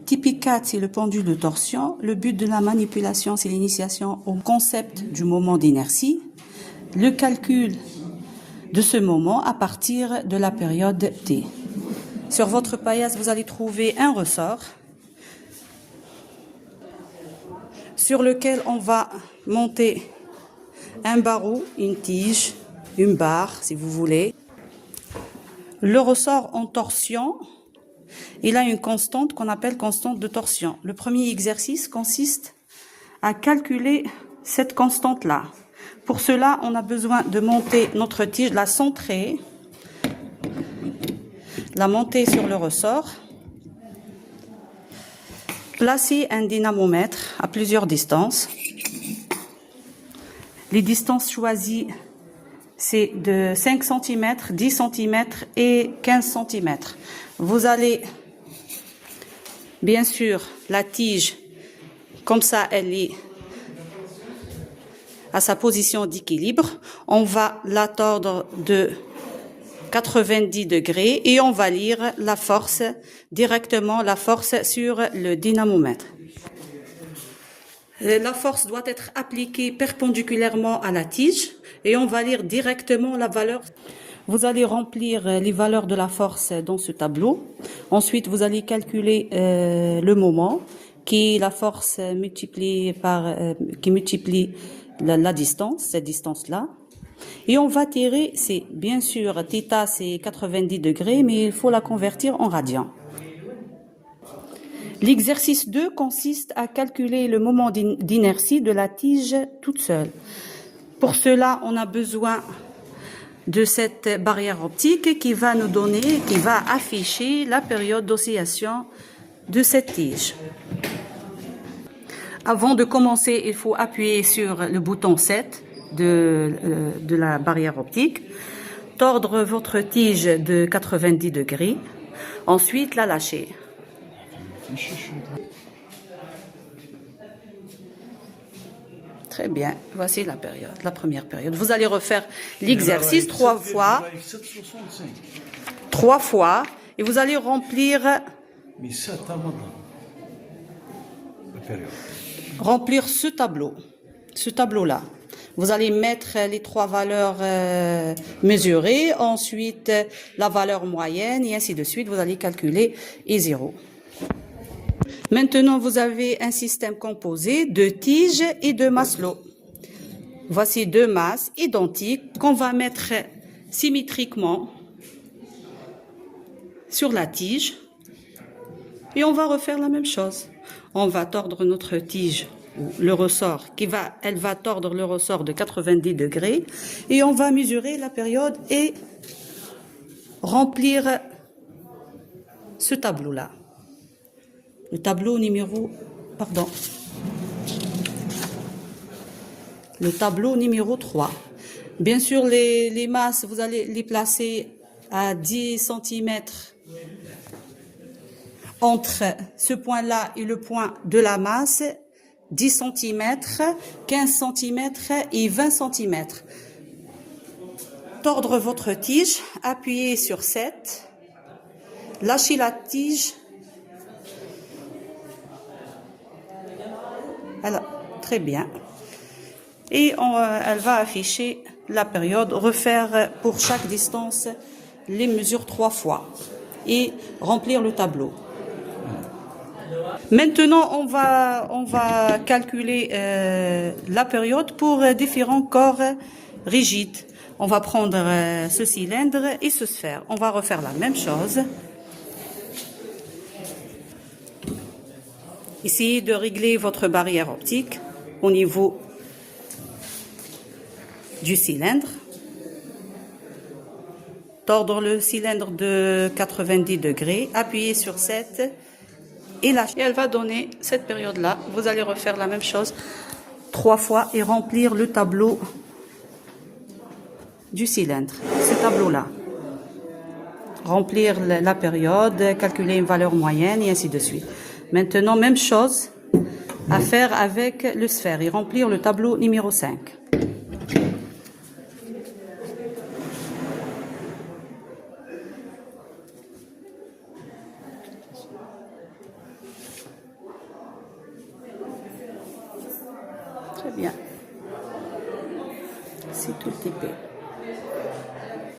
Typique 4, c'est le pendule de torsion. Le but de la manipulation, c'est l'initiation au concept du moment d'inertie. Le calcul de ce moment à partir de la période T. Sur votre paillasse, vous allez trouver un ressort sur lequel on va monter un barreau, une tige, une barre, si vous voulez. Le ressort en torsion, il a une constante qu'on appelle constante de torsion. Le premier exercice consiste à calculer cette constante-là. Pour cela, on a besoin de monter notre tige, la centrer, la monter sur le ressort, placer un dynamomètre à plusieurs distances. Les distances choisies, c'est de 5 cm, 10 cm et 15 cm. Vous allez, bien sûr, la tige, comme ça, elle est à sa position d'équilibre. On va la tordre de 90 degrés et on va lire la force, directement la force sur le dynamomètre. La force doit être appliquée perpendiculairement à la tige et on va lire directement la valeur. Vous allez remplir les valeurs de la force dans ce tableau. Ensuite, vous allez calculer le moment, qui est la force multipliée par qui multiplie la distance, cette distance-là. Et on va tirer, c'est bien sûr, θ c'est 90 degrés, mais il faut la convertir en radians. L'exercice 2 consiste à calculer le moment d'inertie de la tige toute seule. Pour cela, on a besoin de cette barrière optique qui va nous donner, qui va afficher la période d'oscillation de cette tige. Avant de commencer, il faut appuyer sur le bouton 7 de la barrière optique, tordre votre tige de 90 degrés, ensuite la lâcher. Très bien, voici la période, la première période. Vous allez refaire l'exercice 3 fois, et vous allez remplir ce tableau-là. Vous allez mettre les 3 valeurs mesurées, ensuite la valeur moyenne et ainsi de suite. Vous allez calculer et 0. Maintenant, vous avez un système composé de tiges et de maslots. Voici 2 masses identiques qu'on va mettre symétriquement sur la tige et on va refaire la même chose. On va tordre notre tige, le ressort, elle va tordre le ressort de 90 degrés et on va mesurer la période et remplir ce tableau-là. Le tableau numéro 3. Bien sûr, les masses, vous allez les placer à 10 cm entre ce point-là et le point de la masse, 10 cm, 15 cm et 20 cm. Tordre votre tige, appuyez sur 7, lâchez la tige. Alors, très bien. Et elle va afficher la période, refaire pour chaque distance les mesures 3 fois et remplir le tableau. Maintenant, on va calculer la période pour différents corps rigides. On va prendre ce cylindre et ce sphère. On va refaire la même chose. Essayez de régler votre barrière optique au niveau du cylindre. Tordre le cylindre de 90 degrés, appuyez sur 7 et lâchez. Et elle va donner cette période-là. Vous allez refaire la même chose 3 fois et remplir le tableau du cylindre, ce tableau-là. Remplir la période, calculer une valeur moyenne et ainsi de suite. Maintenant, même chose à faire avec le sphère et remplir le tableau numéro 5. Très bien. C'est tout épais.